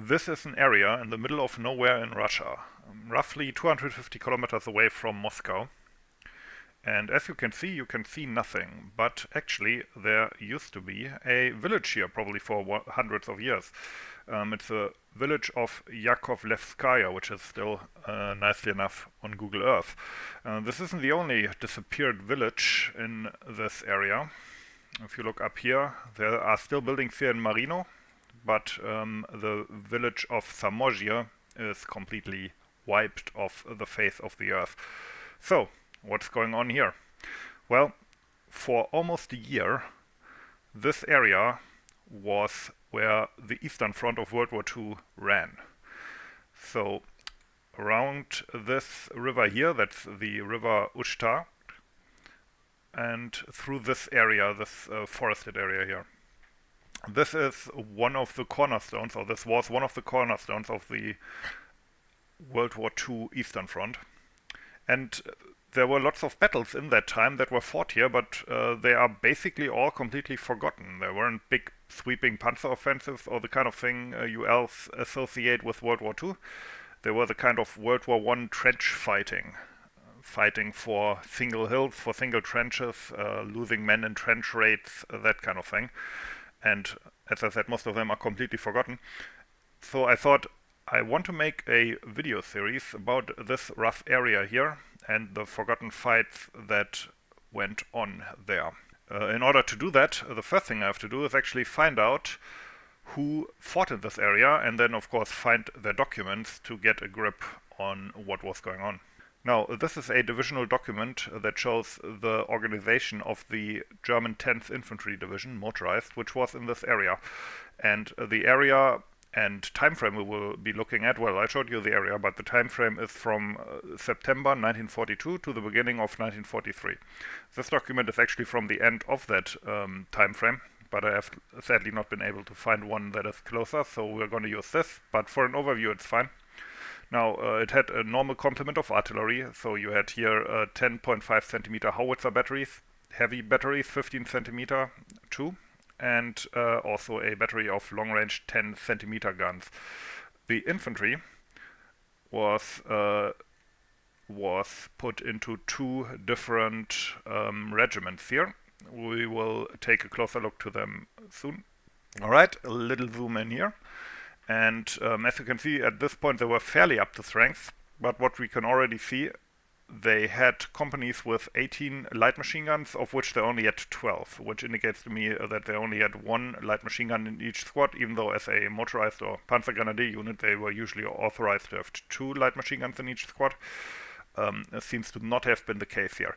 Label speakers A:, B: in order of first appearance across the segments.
A: This is an area in the middle of nowhere in Russia, roughly 250 kilometers away from Moscow. And as you can see nothing, but actually there used to be a village here, probably for hundreds of years. It's a village of Yakovlevskaya, which is still nicely enough on Google Earth. This isn't the only disappeared village in this area. If you look up here, there are still buildings here in Marino, but the village of Samozhye is completely wiped off the face of the earth. So, what's going on here? Well, for almost a year, this area was where the eastern front of World War II ran. So, around this river here, that's the river Ushta, and through this area, this forested area here. This is one of the cornerstones, or this was one of the cornerstones of the World War II Eastern Front. And there were lots of battles in that time that were fought here, but they are basically all completely forgotten. There weren't big sweeping panzer offensives or the kind of thing you else associate with World War II. They were the kind of World War I trench fighting for single hills, for single trenches, losing men in trench raids, that kind of thing. And as I said, most of them are completely forgotten. So I thought I want to make a video series about this rough area here and the forgotten fights that went on there. In order to do that, the first thing I have to do is actually find out who fought in this area and then of course find their documents to get a grip on what was going on. Now, this is a divisional document that shows the organization of the German 10th Infantry Division, motorized, which was in this area. And the area and time frame we will be looking at, well, I showed you the area, but the time frame is from September 1942 to the beginning of 1943. This document is actually from the end of that time frame, but I have sadly not been able to find one that is closer, so we're going to use this. But for an overview, it's fine. Now, it had a normal complement of artillery, so you had here 10.5 centimeter howitzer batteries, heavy batteries, 15 centimeter, 2, and also a battery of long-range 10 centimeter guns. The infantry was put into two different regiments here. We will take a closer look to them soon. Alright, a little zoom in here. And as you can see, at this point they were fairly up to strength, but what we can already see, they had companies with 18 light machine guns, of which they only had 12, which indicates to me that they only had one light machine gun in each squad, even though as a motorized or panzer grenadier unit they were usually authorized to have 2 light machine guns in each squad. It seems to not have been the case here.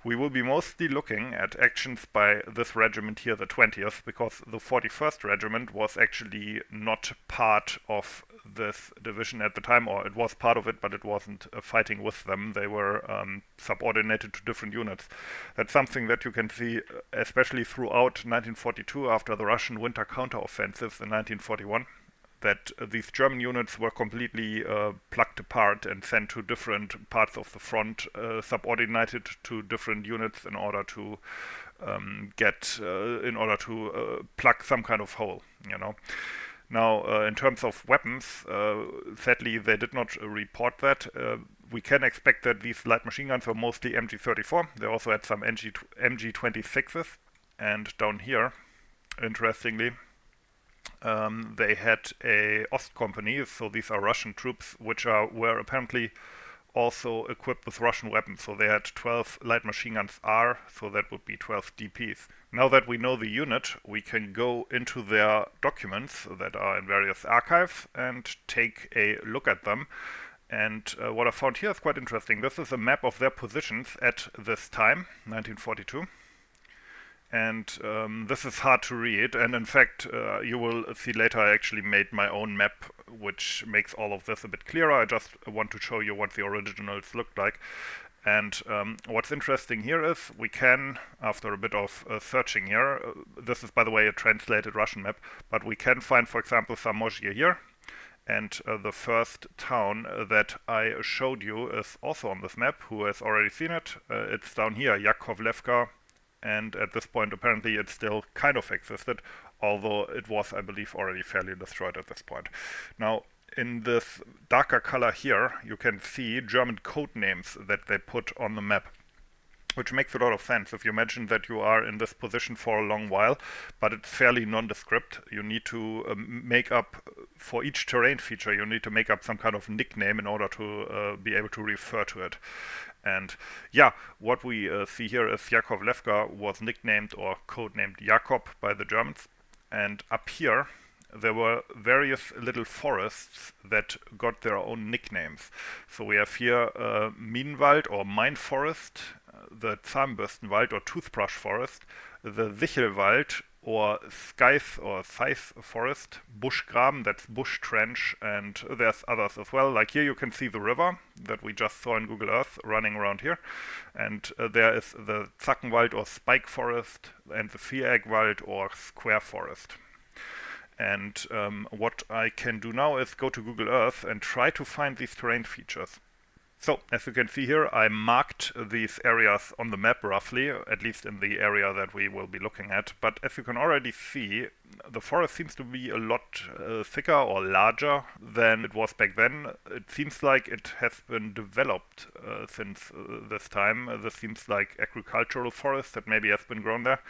A: We will be mostly looking at actions by this regiment here, the 20th, because the 41st Regiment was actually not part of this division at the time, or it was part of it, but it wasn't fighting with them. They were subordinated to different units. That's something that you can see especially throughout 1942 after the Russian winter counteroffensives in 1941. That these German units were completely plucked apart and sent to different parts of the front, subordinated to different units in order to plug some kind of hole, you know. Now, in terms of weapons, sadly they did not report that. We can expect that these light machine guns were mostly MG34. They also had some MG26s, and down here, interestingly, they had a Ost company, so these are Russian troops, which were apparently also equipped with Russian weapons. So they had 12 light machine guns R, so that would be 12 DPs. Now that we know the unit, we can go into their documents that are in various archives and take a look at them. And what I found here is quite interesting. This is a map of their positions at this time, 1942. And this is hard to read, and in fact you will see later I actually made my own map which makes all of this a bit clearer. I just want to show you what the originals looked like. And what's interesting here is we can, after a bit of searching here, this is by the way a translated Russian map, but we can find, for example, Samozhye here. And the first town that I showed you is also on this map. Who has already seen it? It's down here, Yakovlevka. And at this point apparently it still kind of existed. although it was, I believe, already fairly destroyed at this point. Now, in this darker color here, you can see German code names that they put on the map, which makes a lot of sense. If you imagine that you are in this position for a long while, but it's fairly nondescript, you need to make up, for each terrain feature, you need to make up some kind of nickname in order to be able to refer to it. And yeah, what we see here is Jakovlevka was nicknamed or codenamed Jakob by the Germans. And up here, there were various little forests that got their own nicknames. So we have here Minenwald or Mine Forest, the Zahnbürstenwald or Toothbrush Forest, the Sichelwald or Scythe or Scythe Forest, Buschgraben, that's Bush Trench, and there's others as well. Like here you can see the river that we just saw in Google Earth running around here, and there is the Zackenwald or Spike Forest and the Viereckwald or Square Forest. And what I can do now is go to Google Earth and try to find these terrain features. So, as you can see here, I marked these areas on the map roughly, at least in the area that we will be looking at. But as you can already see, the forest seems to be a lot thicker or larger than it was back then. It seems like it has been developed since this time. This seems like agricultural forest that maybe has been grown there.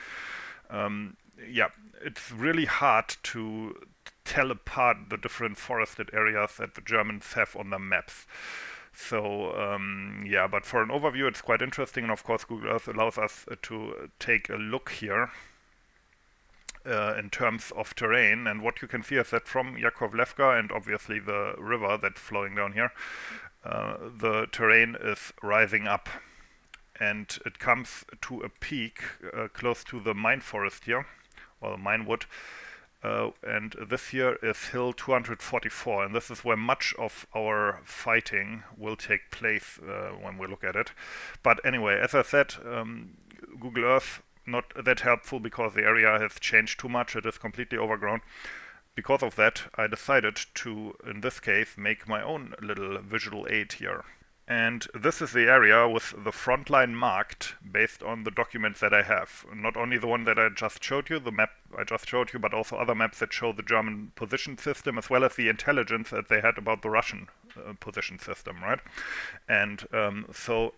A: Yeah, it's really hard to tell apart the different forested areas that the Germans have on their maps. So yeah, but for an overview it's quite interesting, and of course Google Earth allows us to take a look here in terms of terrain. And what you can see is that from Jakovlevka and obviously the river that's flowing down here, the terrain is rising up. And it comes to a peak close to the mine forest here, or the mine wood. And this here is hill 244, and this is where much of our fighting will take place when we look at it. But anyway, as I said, Google Earth not that helpful because the area has changed too much. It is completely overgrown. Because of that, I decided to, in this case, make my own little visual aid here. And this is the area with the front line marked based on the documents that I have. Not only the one that I just showed you, the map I just showed you, but also other maps that show the German position system, as well as the intelligence that they had about the Russian position system, right? And so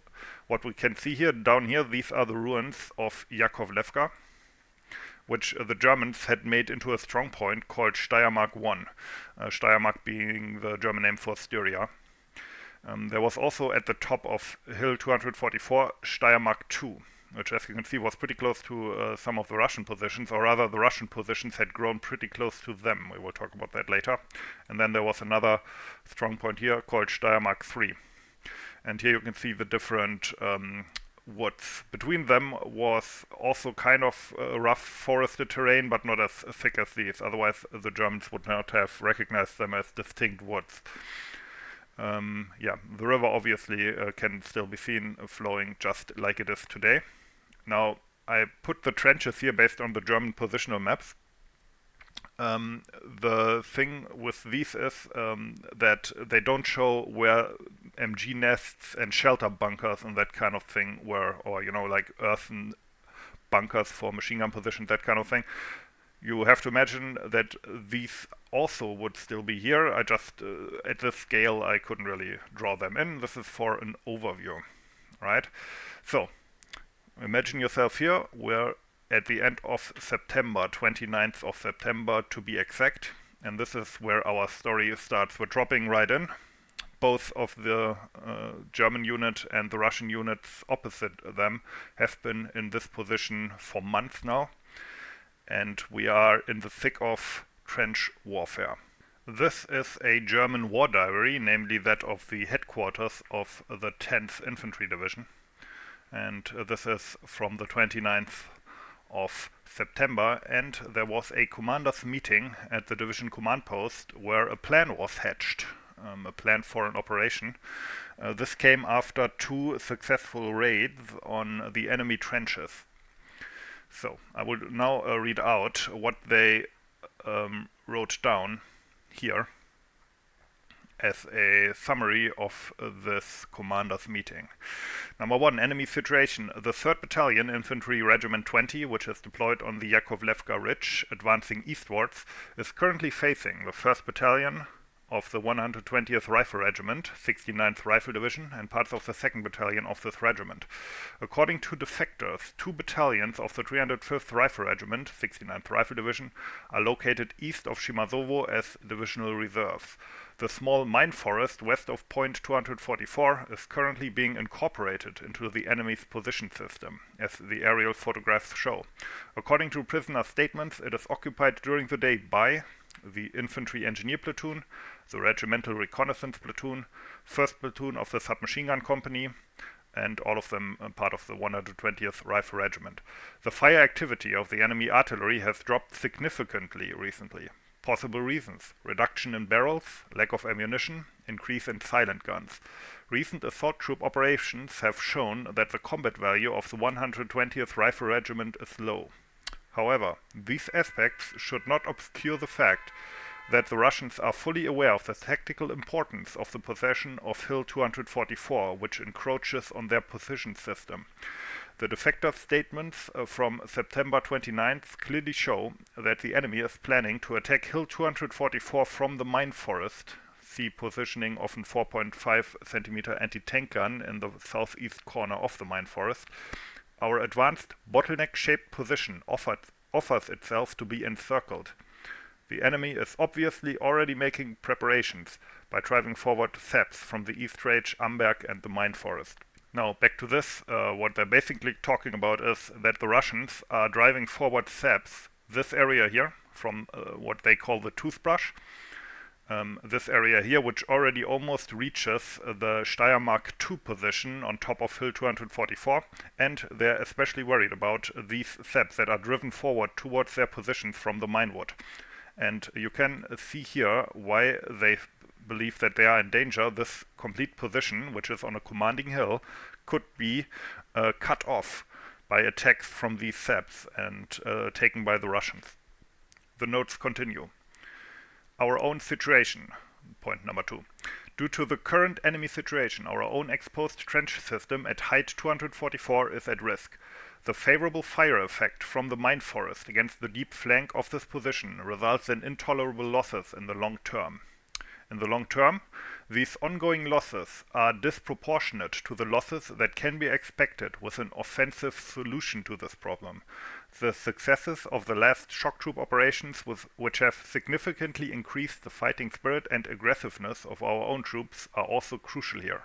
A: what we can see here, down here, these are the ruins of Jakovlevka, which the Germans had made into a strong point called Steiermark I, Steiermark being the German name for Styria. There was also at the top of hill 244 Steiermark II, which, as you can see, was pretty close to some of the Russian positions, or rather the Russian positions had grown pretty close to them. We will talk about that later. And then there was another strong point here called Steiermark III. And here you can see the different woods. Between them was also kind of rough forested terrain, but not as thick as these. Otherwise, the Germans would not have recognized them as distinct woods. Yeah, the river obviously can still be seen flowing just like it is today. Now, I put the trenches here based on the German positional maps. The thing with these is that they don't show where MG nests and shelter bunkers and that kind of thing were, or, you know, like earthen bunkers for machine gun positions, that kind of thing. You have to imagine that these also would still be here. I just, at this scale, I couldn't really draw them in. This is for an overview, right? So, imagine yourself here. We're at the end of September, 29th of September to be exact. And this is where our story starts. We're dropping right in. Both of the German unit and the Russian units opposite them have been in this position for months now. And we are in the thick of trench warfare. This is a German war diary, namely that of the headquarters of the 10th Infantry Division. And this is from the 29th of September, and there was a commander's meeting at the division command post where a plan was hatched, a plan for an operation. This came after 2 successful raids on the enemy trenches. So, I will now read out what they wrote down here. as a summary of this commander's meeting. Number 1, enemy situation. The 3rd Battalion, Infantry Regiment 20, which is deployed on the Yakovlevka Ridge, advancing eastwards, is currently facing the 1st Battalion of the 120th Rifle Regiment, 69th Rifle Division, and parts of the 2nd Battalion of this regiment. According to defectors, 2 battalions of the 305th Rifle Regiment, 69th Rifle Division, are located east of Shimazovo as divisional reserves. The small mine forest west of point 244 is currently being incorporated into the enemy's position system, as the aerial photographs show. According to prisoner statements, it is occupied during the day by the Infantry Engineer Platoon, the Regimental Reconnaissance Platoon, 1st Platoon of the Submachine Gun Company, and all of them part of the 120th Rifle Regiment. The fire activity of the enemy artillery has dropped significantly recently. Possible reasons: reduction in barrels, lack of ammunition, increase in silent guns. Recent assault troop operations have shown that the combat value of the 120th Rifle Regiment is low. However, these aspects should not obscure the fact that the Russians are fully aware of the tactical importance of the possession of Hill 244, which encroaches on their position system. The defector statements from September 29th clearly show that the enemy is planning to attack Hill 244 from the mine forest. See positioning of a 4.5 cm anti-tank gun in the southeast corner of the mine forest. Our advanced bottleneck-shaped position offers itself to be encircled. The enemy is obviously already making preparations by driving forward saps from the East Range, Amberg and the mine forest. Now, back to this, what they're basically talking about is that the Russians are driving forward saps, this area here, from what they call the toothbrush, this area here, which already almost reaches the Steiermark 2 position on top of Hill 244, and they're especially worried about these saps that are driven forward towards their positions from the minewood. And you can see here why they believe that they are in danger. This complete position, which is on a commanding hill, could be cut off by attacks from these saps and taken by the Russians. The notes continue. Our own situation, point number 2. Due to the current enemy situation, our own exposed trench system at height 244 is at risk. The favorable fire effect from the mine forest against the deep flank of this position results in intolerable losses in the long term. In the long term, these ongoing losses are disproportionate to the losses that can be expected with an offensive solution to this problem. The successes of the last shock troop operations, which have significantly increased the fighting spirit and aggressiveness of our own troops, are also crucial here.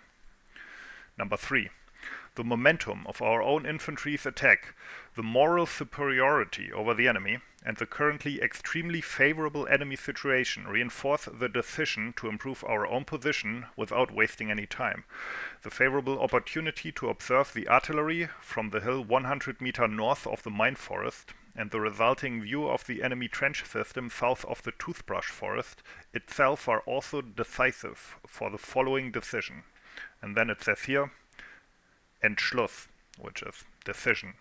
A: Number 3. The momentum of our own infantry's attack, the moral superiority over the enemy, and the currently extremely favorable enemy situation reinforce the decision to improve our own position without wasting any time. The favorable opportunity to observe the artillery from the hill 100 meters north of the mine forest and the resulting view of the enemy trench system south of the toothbrush forest itself are also decisive for the following decision. And then it says here, Entschluss, which is decision.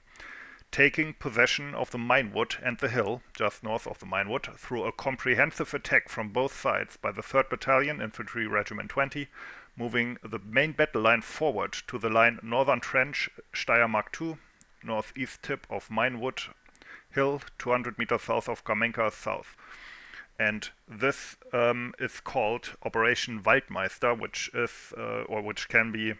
A: Taking possession of the minewood and the hill, just north of the minewood, through a comprehensive attack from both sides by the 3rd Battalion, Infantry Regiment 20, moving the main battle line forward to the line Northern Trench, Steiermark 2, northeast tip of Minewood Hill, 200 meters south of Kamenka south. And this is called Operation Waldmeister, which is, or which can be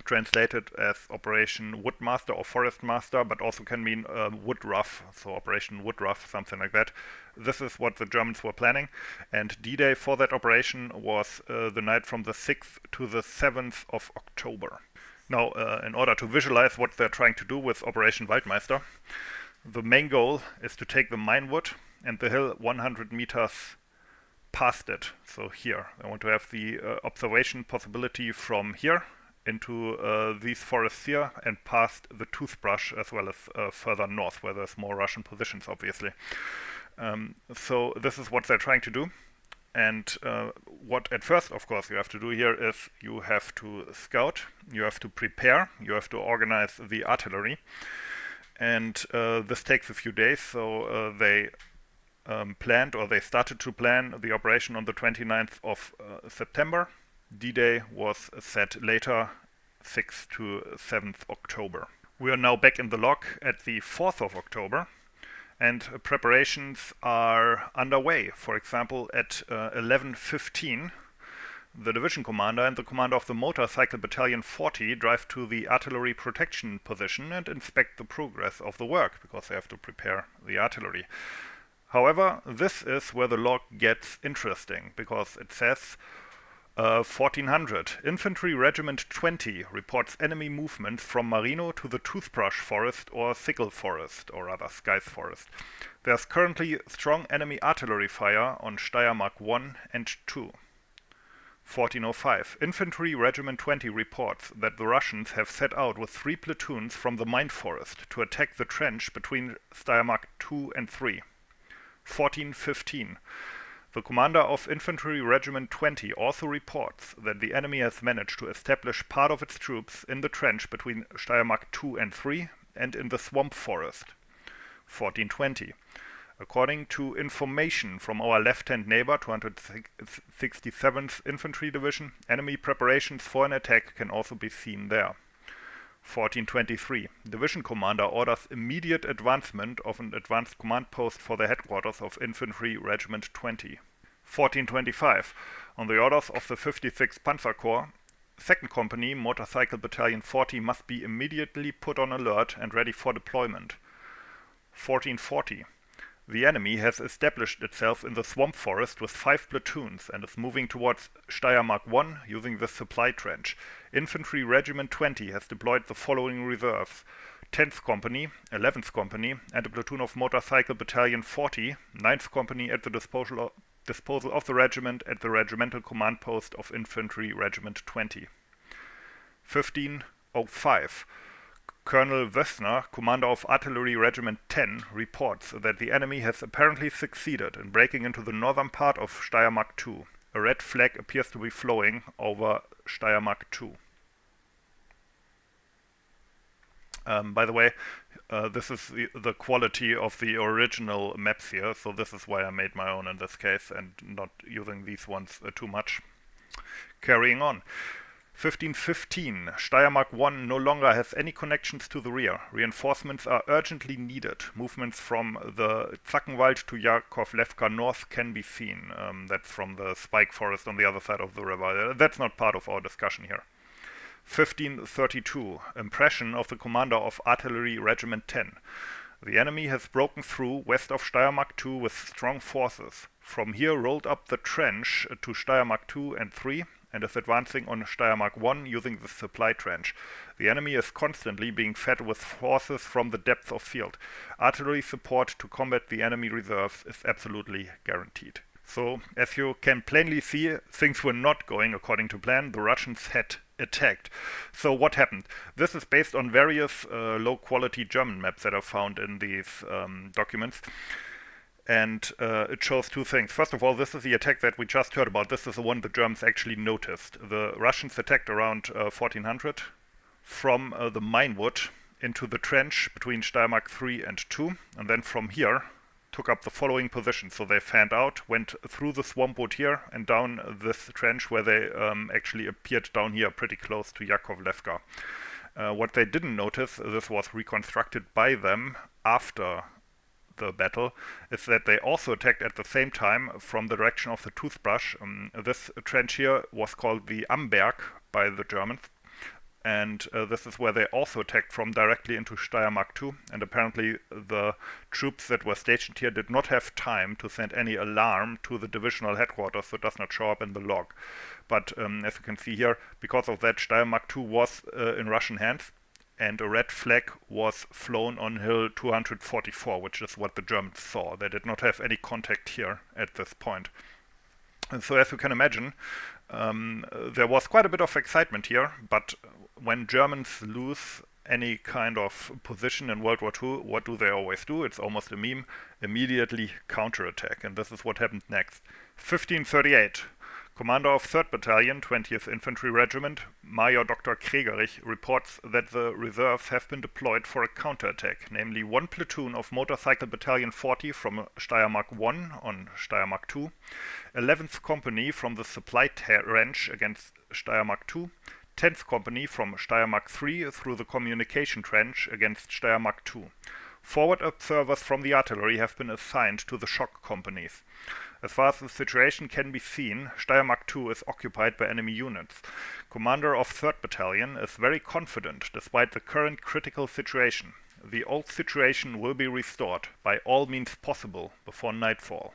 A: translated as Operation Woodmaster or Forest Master, but also can mean Wood Rough, so Operation Wood Rough, something like that. This is what the Germans were planning, and D-Day for that operation was the night from the 6th to the 7th of October. Now, in order to visualize what they're trying to do with Operation Waldmeister, the main goal is to take the minewood and the hill 100 meters past it. So here, I want to have the observation possibility from here into these forests here and past the toothbrush, as well as further north where there's more Russian positions, obviously. So this is what they're trying to do. And what at first, of course, you have to do here is you have to scout, you have to prepare, you have to organize the artillery. And this takes a few days, so they planned, or they started to plan the operation on the 29th of September. D-Day was set later, 6th to 7th October. We are now back in the log at the 4th of October, and preparations are underway. For example, at 11:15, the division commander and the commander of the motorcycle battalion 40 drive to the artillery protection position and inspect the progress of the work, because they have to prepare the artillery. However, this is where the log gets interesting, because it says 1400. Infantry Regiment 20 reports enemy movement from Marino to the Toothbrush Forest or Sickle Forest, or rather Skies Forest. There's currently strong enemy artillery fire on Steiermark 1 and 2. 1405. Infantry Regiment 20 reports that the Russians have set out with 3 platoons from the mine forest to attack the trench between Steiermark 2 and 3. 1415. The commander of Infantry Regiment 20 also reports that the enemy has managed to establish part of its troops in the trench between Steiermark 2 and 3 and in the swamp forest. 1420. According to information from our left-hand neighbor, 267th Infantry Division, enemy preparations for an attack can also be seen there. 1423. Division commander orders immediate advancement of an advanced command post for the headquarters of Infantry Regiment 20. 1425. On the orders of the 56th Panzer Corps, 2nd Company Motorcycle Battalion 40 must be immediately put on alert and ready for deployment. 1440. The enemy has established itself in the swamp forest with 5 platoons and is moving towards Steiermark 1 using the supply trench. Infantry Regiment 20 has deployed the following reserves: 10th Company, 11th Company, and a platoon of Motorcycle Battalion 40, 9th Company at the disposal of the regiment at the regimental command post of Infantry Regiment 20. 1505. Colonel Wössner, commander of Artillery Regiment 10, reports that the enemy has apparently succeeded in breaking into the northern part of Steiermark 2. A red flag appears to be flowing over Steiermark 2. By the way, this is the quality of the original maps here, so this is why I made my own in this case and not using these ones too much. Carrying on. 1515. Steiermark 1 no longer has any connections to the rear. Reinforcements are urgently needed. Movements from the Zackenwald to Jakovlevka North can be seen. That's from the Spike Forest on the other side of the river. That's not part of our discussion here. 1532. Impression of the commander of Artillery Regiment 10. The enemy has broken through west of Steiermark 2 with strong forces. From here rolled up the trench to Steiermark 2 and 3 and is advancing on Steiermark 1 using the supply trench. The enemy is constantly being fed with forces from the depth of field. Artillery support to combat the enemy reserves is absolutely guaranteed. So, as you can plainly see, things were not going according to plan. The Russians had attacked. So what happened? This is based on various low-quality German maps that are found in these documents. And it shows 2 things. First of all, this is the attack that we just heard about. This is the one the Germans actually noticed. The Russians attacked around 1400 from the Minewood into the trench between Steiermark 3 and 2. And then from here took up the following position. So they fanned out, went through the swamp wood here and down this trench where they actually appeared down here pretty close to Jakovlevka. What they didn't notice, this was reconstructed by them after the battle, is that they also attacked at the same time from the direction of the Toothbrush. This trench here was called the Amberg by the Germans, and this is where they also attacked from directly into Steiermark 2, and apparently the troops that were stationed here did not have time to send any alarm to the divisional headquarters, so it does not show up in the log. But as you can see here, because of that, Steiermark 2 was in Russian hands, and a red flag was flown on hill 244, which is what the Germans saw. They did not have any contact here at this point. And so as you can imagine, there was quite a bit of excitement here, but when Germans lose any kind of position in World War II, what do they always do? It's almost a meme: immediately counterattack. And this is what happened next. 1538. Commander of 3rd Battalion, 20th Infantry Regiment, Major Dr. Kregerich, reports that the reserves have been deployed for a counterattack, namely one platoon of Motorcycle Battalion 40 from Steiermark 1 on Steiermark 2, 11th Company from the Supply Trench against Steiermark 2, 10th Company from Steiermark 3 through the Communication Trench against Steiermark 2. Forward observers from the artillery have been assigned to the shock companies. As far as the situation can be seen, Steiermark 2 is occupied by enemy units. Commander of 3rd Battalion is very confident despite the current critical situation. The old situation will be restored by all means possible before nightfall.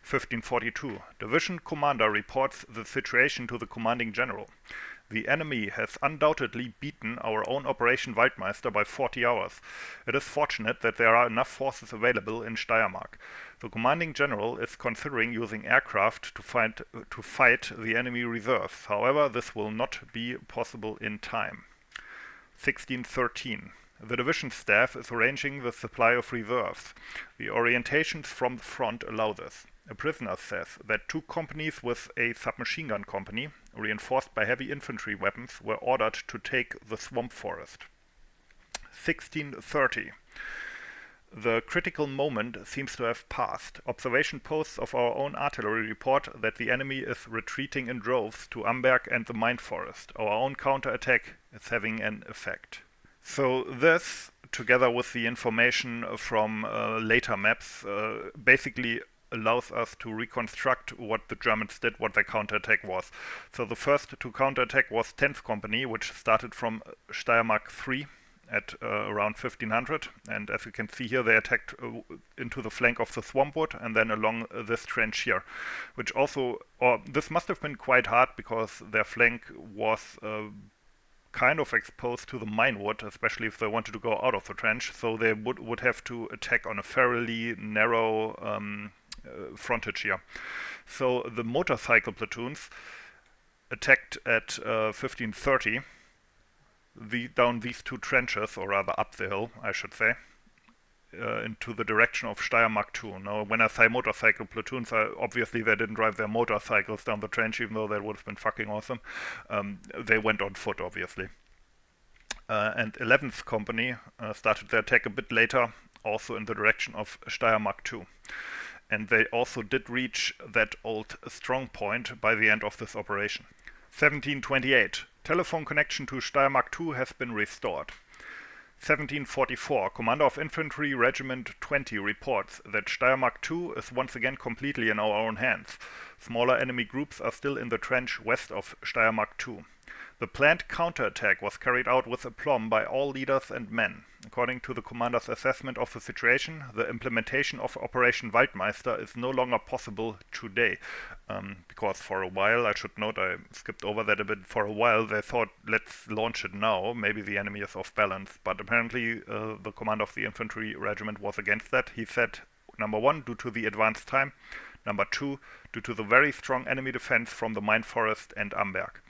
A: 1542. Division Commander reports the situation to the Commanding General. The enemy has undoubtedly beaten our own Operation Waldmeister by 40 hours. It is fortunate that there are enough forces available in Steiermark. The Commanding General is considering using aircraft to fight the enemy reserves. However, this will not be possible in time. 1613. The division staff is arranging the supply of reserves. The orientations from the front allow this. A prisoner says that 2 companies with a submachine gun company, reinforced by heavy infantry weapons, were ordered to take the swamp forest. 1630. The critical moment seems to have passed. Observation posts of our own artillery report that the enemy is retreating in droves to Amberg and the mine forest. Our own counterattack is having an effect. So this, together with the information from later maps, basically allows us to reconstruct what the Germans did, what their counterattack was. So the first to counterattack was 10th Company, which started from Steiermark 3 at around 1500, and as you can see here, they attacked into the flank of the Swampwood and then along this trench here, which also, this must have been quite hard because their flank was kind of exposed to the minewood, especially if they wanted to go out of the trench, so they would have to attack on a fairly narrow frontage here. So the motorcycle platoons attacked at 1530 down these 2 trenches, or rather up the hill, I should say, into the direction of Steiermark 2. Now, when I say motorcycle platoons, obviously they didn't drive their motorcycles down the trench, even though that would have been fucking awesome. They went on foot, obviously. And 11th Company started their attack a bit later, also in the direction of Steiermark 2. And they also did reach that old strong point by the end of this operation. 1728. Telephone connection to Steiermark 2 has been restored. 1744. Commander of Infantry Regiment 20 reports that Steiermark 2 is once again completely in our own hands. Smaller enemy groups are still in the trench west of Steiermark 2. The planned counterattack was carried out with aplomb by all leaders and men. According to the commander's assessment of the situation, the implementation of Operation Waldmeister is no longer possible today. Because for a while, I should note, I skipped over that a bit, for a while they thought, let's launch it now, maybe the enemy is off balance. But apparently the commander of the infantry regiment was against that. He said, number 1, due to the advanced time. Number 2, due to the very strong enemy defense from the mine forest and Amberg.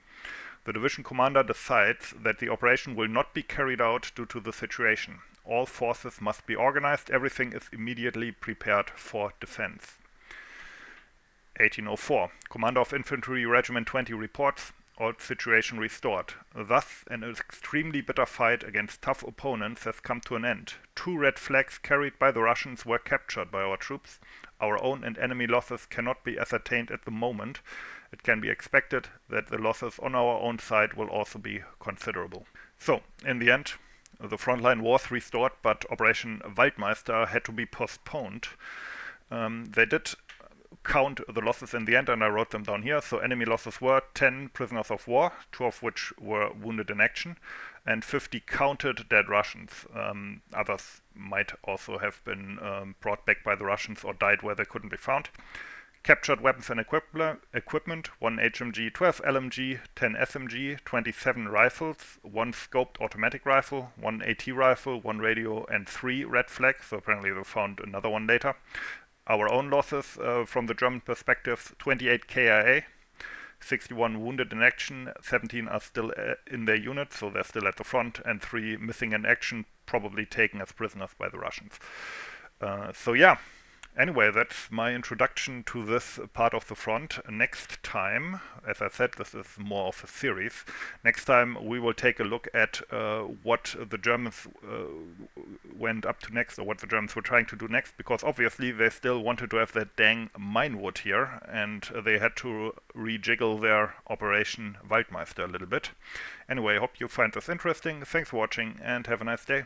A: The division commander decides that the operation will not be carried out due to the situation. All forces must be organized, everything is immediately prepared for defense. 1804. Commander of Infantry Regiment 20 reports, all situation restored. Thus, an extremely bitter fight against tough opponents has come to an end. 2 red flags carried by the Russians were captured by our troops. Our own and enemy losses cannot be ascertained at the moment. It can be expected that the losses on our own side will also be considerable. So, in the end, the front line was restored, but Operation Waldmeister had to be postponed. They did count the losses in the end, and I wrote them down here. So enemy losses were 10 prisoners of war, 2 of which were wounded in action, and 50 counted dead Russians. Others might also have been brought back by the Russians or died where they couldn't be found. Captured weapons and equipment, 1 HMG, 12 LMG, 10 SMG, 27 rifles, 1 scoped automatic rifle, 1 AT rifle, 1 radio, and 3 red flags, so apparently they found another one later. Our own losses from the German perspective, 28 KIA, 61 wounded in action, 17 are still in their unit, so they're still at the front, and 3 missing in action, probably taken as prisoners by the Russians. So yeah, Anyway, that's my introduction to this part of the front. Next time, as I said, this is more of a series. Next time we will take a look at what the Germans went up to next, or what the Germans were trying to do next, because obviously they still wanted to have that dang minewood here, and they had to rejiggle their Operation Waldmeister a little bit. Anyway, I hope you find this interesting. Thanks for watching, and have a nice day.